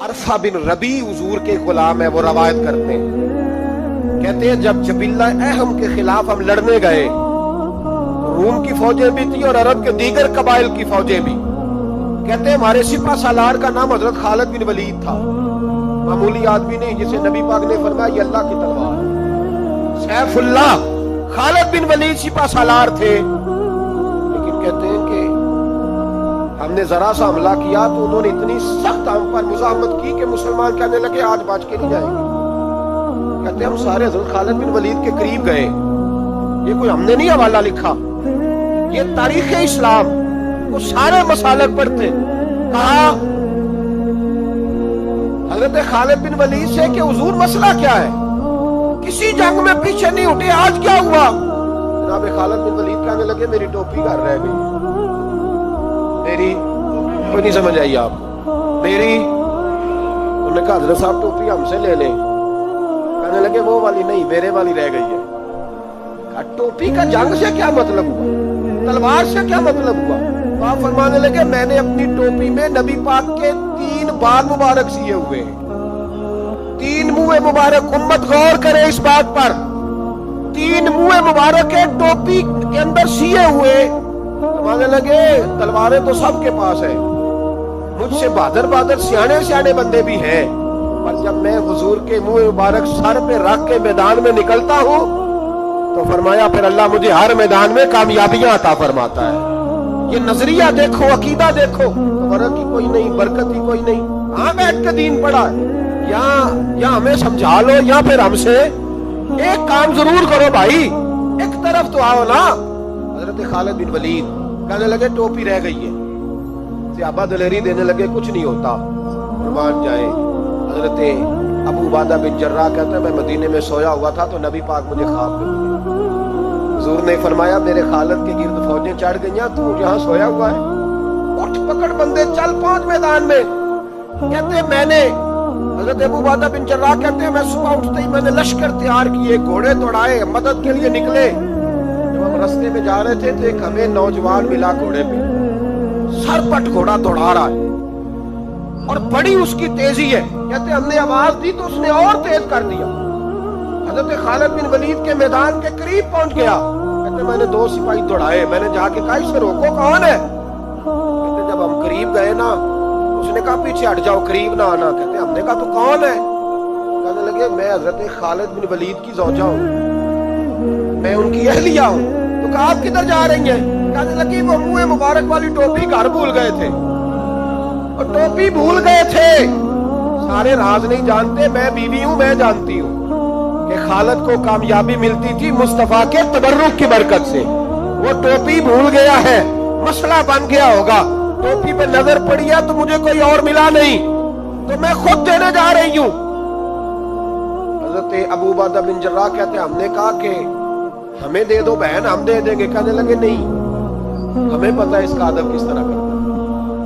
अरफा बिन रबी हुजूर के गुलाम है, वो रवायत करते हैं, कहते हैं जब जबिल्ला अहम के खिलाफ हम लड़ने गए, रूम की फौजें भी थी और अरब के दीगर कबाइल की फौजें भी। कहते हैं हमारे सिपा सालार का नाम हजरत खालिद बिन वलीद था, मामूली आदमी नहीं जिसे नबी पाक ने फरमाया ये अल्लाह की तलवार, सैफुल्लाह खालिद बिन वलीद सिपा सालार थे। लेकिन कहते हैं कि हमने जरा सा हमला किया तो उन्होंने इतनी सख्त हम पर मुजाहमत की कि मुसलमान कहने लगे आज बच के नहीं जाएंगे। कहते हम सारे हजरत खालिद बिन वलीद के करीब गए, ये कोई हमने नहीं हवाला लिखा, ये तारीख इस्लाम, वो सारे मसालक पर थे। कहा हजरत खालिद बिन वलीद से कि हुजूर मसला क्या है, किसी जंग में पीछे नहीं उठे, आज क्या हुआ? जनाब खालिद बिन वलीद कहने लगे मेरी टोपी घर रह गई, मेरी कोई नहीं समझ आई आपको, मेरी। उन्होंने कहा हजरत साहब टोपी हमसे ले लें, कहने लगे वो वाली नहीं मेरे वाली रह गई है। टोपी का जंग से क्या मतलब हुआ, तलवार से क्या मतलब हुआ? तो आप फरमाने लगे मैंने अपनी टोपी में नबी पाक के 3 बाल मुबारक सिए हुए हैं, 3 मुंह मुबारक, उम्मत गौर करे इस बात पर, 3 मुंह मुबारक के टोपी के अंदर सिए हुए। फरमाने लगे तलवारें तो सबके पास है, मुझसे बहादुर बहादुर सियाने सियाने बंदे भी हैं, पर जब मैं हुजूर के मुंह मुबारक सर पे रख के मैदान में निकलता हूँ तो फरमाया फिर अल्लाह मुझे हर मैदान में कामयाबियां अता फरमाता है। ये नजरिया देखो, अकीदा देखो, फर्क ही कोई नहीं, बरकत ही कोई नहीं। हाँ बैठ के दीन पढ़ा, या हमें समझा लो या फिर हमसे एक काम जरूर करो भाई, एक तरफ तो आओ ना। हजरत खालिद बिन वलीद कहने लगे टोपी रह गई है, सहाबा दलेरी देने लगे कुछ नहीं होता, कुर्बान जाए। हजरत अबू उबादा बिन जर्राह कहते हैं मैं मदीने में सोया हुआ था तो नबी पाक मुझे ख्वाब में मिले, हुजूर ने फरमाया मेरे खालिद के गिर्द फौजें चढ़ गई, तू यहाँ सोया हुआ है, उठ पकड़ बंदे चल पहुंच मैदान में। कहते मैंने, हजरत अबू उबादा बिन जर्राह कहते हैं मैं सुबह उठते ही मैंने लश्कर तैयार किए, घोड़े दौड़ाए, मदद के लिए निकले। जब हम रास्ते में जा रहे थे तो एक हमें नौजवान मिला घोड़े पे, सरपट घोड़ा दौड़ा रहा है और बड़ी उसकी तेजी है। कहते हमने आवाज दी तो उसने और तेज कर दिया, हजरत खालिद बिन वलीद के मैदान के करीब पहुंच गया। कहते मैंने 2 सिपाही दौड़ाए, मैंने जाके कहा इसे रोको, कौन है? कहते जब हम करीब गए ना उसने कहा पीछे हट जाओ, करीब ना आना। कहते हमने कहा तो कौन है? कहने लगे मैं हजरत खालिद बिन वलीद की ज़ौजा हूँ, मैं उनकी अहलिया हूँ। तो कहा आप किधर जा रही हैं? कहने लगी वो मुंह मुबारक वाली टोपी घर भूल गए थे, और टोपी भूल गए थे। सारे राज नहीं जानते, मैं बीवी हूं, मैं जानती हूँ कि खालिद को कामयाबी मिलती थी मुस्तफा के तबर्रुक की बरकत से। वो टोपी भूल गया है, मसला बन गया होगा, टोपी पे नजर पड़ी है तो मुझे कोई और मिला नहीं तो मैं खुद देने जा रही हूँ। हजरत अबू उबादा बिन जर्राह कहते हमने कहा कि हमें दे दो बहन, हम दे देंगे। कहने लगे नहीं, हमें पता है इसका अदब किस तरह करना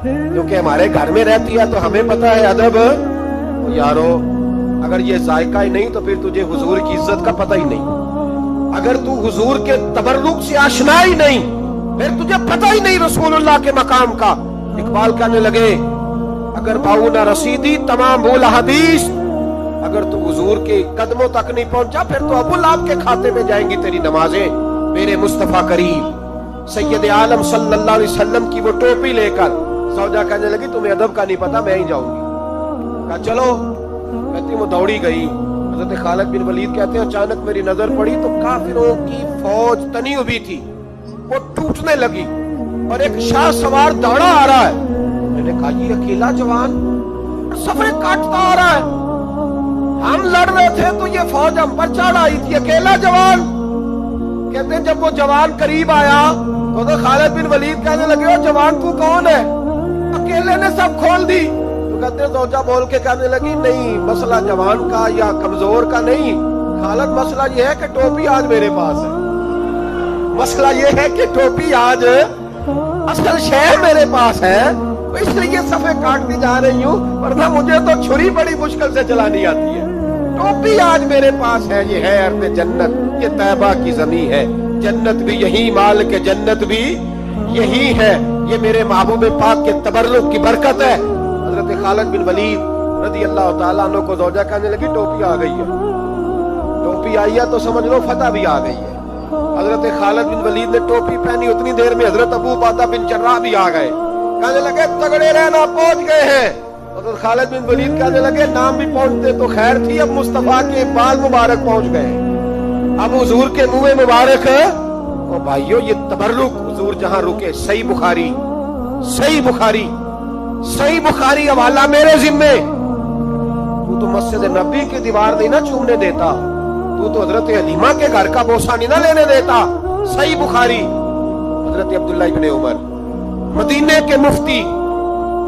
है, क्योंकि हमारे घर में रहती है तो हमें पता है अदब। यारो अगर ये जायका ही नहीं तो फिर तुझे हुजूर की इज्जत का पता ही नहीं, अगर तू हुजूर के तबर्रुक से आशना ही नहीं फिर तुझे पता ही नहीं रसूलुल्लाह के मकाम का। इकबाल कहने लगे अगर बाऊ ना रसीदी तमाम भूल हदीस, अगर तू हुजूर के कदमों तक नहीं पहुंचा फिर तो अबुल आप के खाते में जाएंगी तेरी नमाजें। मेरे मुस्तफा करीम सैयद आलम सल्लल्लाहु अलैहि वसल्लम की वो टोपी लेकर सौजा कहने लगी तुम्हें अदब का नहीं पता, मैं ही जाऊंगी। कहा चलो, कहती वो दौड़ी गई। हजरत खालिद बिन वलीद कहते हैं अचानक मेरी नजर पड़ी तो काफिरों की फौज तनी हुई थी, वो टूटने लगी और एक शाह सवार दौड़ा आ रहा है। मैंने कहा ये अकेला जवान सफर काटता आ रहा है, हम लड़ रहे थे तो ये फौज हम पर चढ़ आई थी, अकेला जवान। कहते हैं जब वो जवान करीब आया तो खालिद बिन वलीद कहने लगे जवान तू कौन है? अकेले ने सब खोल दी। तो कहते सौजा बोल के कहने लगी नहीं, मसला जवान का या कमजोर का नहीं, खालिद मसला ये है कि टोपी आज मेरे पास है, मसला ये है कि टोपी आज असल शय मेरे पास है, तो इसलिए सफे काटती जा रही हूँ, वरना मुझे तो छुरी बड़ी मुश्किल से चलानी आती है। टोपी आज मेरे पास है, ये है अर्द जन्नत, ये तैबा की जमी है, जन्नत भी यही, माल के जन्नत भी यही है, ये मेरे महबूब पाक के तबर्रुक की बरकत है। हजरत खालिद बिन वलीद رضی اللہ تعالیٰ عنہ کو زوجہ کہنے لگی ٹوپی آ گئی ہے، ٹوپی آئی ہے تو سمجھ لو فتح بھی آ گئی ہے۔ حضرت خالد بن ولید نے ٹوپی پہنی، اتنی دیر میں حضرت ابو عبیدہ بن جراح بھی آ گئے، کہنے لگے تگڑے رہنا، پہنچ گئے ہیں۔ حضرت خالد بن ولید کہنے لگے نام بھی پہنچتے تو خیر تھی، اب مصطفیٰ کے بال مبارک پہنچ گئے، اب حضور کے منہ مبارک۔ او بھائیو یہ تبرک حضور جہاں رکے، صحیح بخاری، صحیح بخاری، صحیح بخاری حوالہ میرے ذمے۔ تو مسجد نبی کی دیوار نہیں نہ چومنے دیتا، تو حضرت حلیمہ کے گھر کا بوسہ نہیں نہ لینے دیتا۔ صحیح بخاری۔ حضرت عبداللہ ابن عمر مدینے کے مفتی،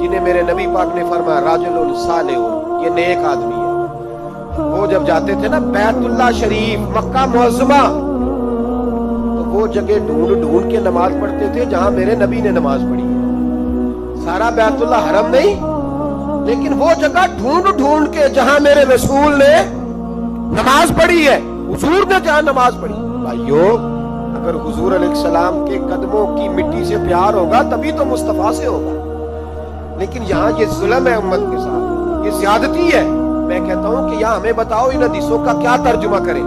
جنہیں میرے نبی پاک نے فرمایا راجل صالح، یہ نیک آدمی ہے، وہ جب جاتے تھے نا بیت اللہ شریف مکہ معظمہ، تو وہ جگہ ڈھونڈ ڈھونڈ کے نماز پڑھتے تھے جہاں میرے نبی نے نماز پڑھی ہے۔ سارا بیت اللہ حرم نہیں، لیکن وہ جگہ ڈھونڈ ڈھونڈ کے جہاں میرے رسول نے نماز پڑھی ہے، حضور نے جہاں نماز پڑھی۔ بھائیو اگر حضور علیہ السلام کے قدموں کی مٹی سے پیار ہوگا تبھی تو مصطفیٰ سے ہوگا، لیکن یہاں یہ ظلم ہے امت کے ساتھ، یہ زیادتی ہے۔ میں کہتا ہوں کہ یہاں ہمیں بتاؤ ان حدیثوں کا کیا ترجمہ کریں،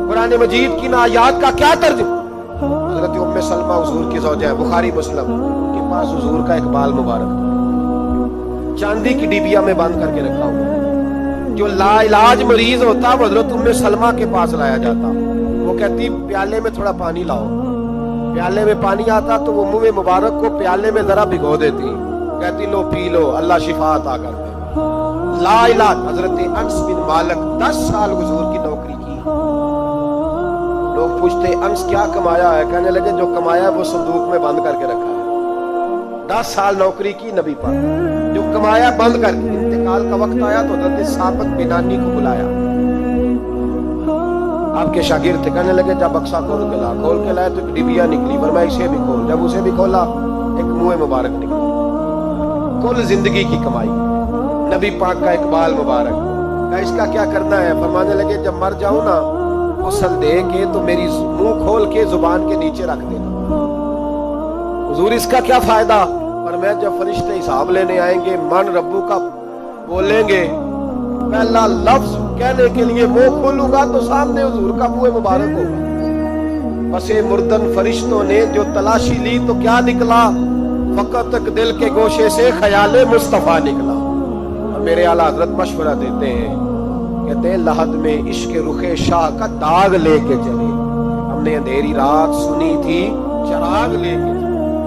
قرآن مجید کی ان آیات کا کیا ترجمہ۔ حضرت ام سلمہ حضور کی زوجہ ہے، بخاری مسلم، کے پاس حضور کا اقبال مبارک تھا، چاندی کی ڈیبیا میں بند کر کے رکھا ہوا، جو لا علاج مریض ہوتا وہ حضرت ام سلمہ کے پاس لایا جاتا، وہ کہتی پیالے میں تھوڑا پانی لاؤ، پیالے میں پانی آتا تو وہ منہ مبارک کو پیالے میں ذرا بھگو دیتی، کہتی لو پی لو اللہ شفا عطا کر دے۔ لا علاج۔ حضرت انس بن مالک 10 سال حضور کی نوکری کی، لوگ پوچھتے انس کیا کمایا ہے، کہنے لگے جو کمایا ہے وہ صندوق میں بند کر کے رکھا ہے۔ 10 سال نوکری کی نبی پاک، جو کمایا بند کر کے، انتقال کا وقت آیا تو حضرت ثابت بنانی کو بلایا، آپ کے شاگرد تھے، کہنے لگے جب بکسا کھول کے لا، کھول کے لائے تو ایک ڈبیا نکلی، فرمایا اسے بھی کھول، جب اسے بھی کھولا ایک منہ مبارک نکلی، کل زندگی کی کمائی، نبی پاک کا اقبال مبارک، کہا اس کا کیا کرنا ہے، فرمانے لگے جب مر جاؤں نا غسل دے کے تو میری منہ کھول کے زبان کے نیچے رکھ دینا۔ حضور اس کا کیا فائدہ، پر میں جب فرشتے حساب لینے آئیں گے من ربو کا بولیں گے، پہلا لفظ کہنے کے لیے منہ کھولوں گا تو سامنے حضور کا منہ مبارک ہوگا۔ بس مردن فرشتوں نے جو تلاشی لی تو کیا نکلا، فقط تک دل کے گوشے سے خیال مصطفیٰ نکلا۔ اور میرے اعلیٰ حضرت مشورہ دیتے ہیں، کہتے ہیں لحد میں عشق رخ شاہ کا داغ لے کے چلے، ہم نے اندھیری رات سنی تھی چراغ لے کے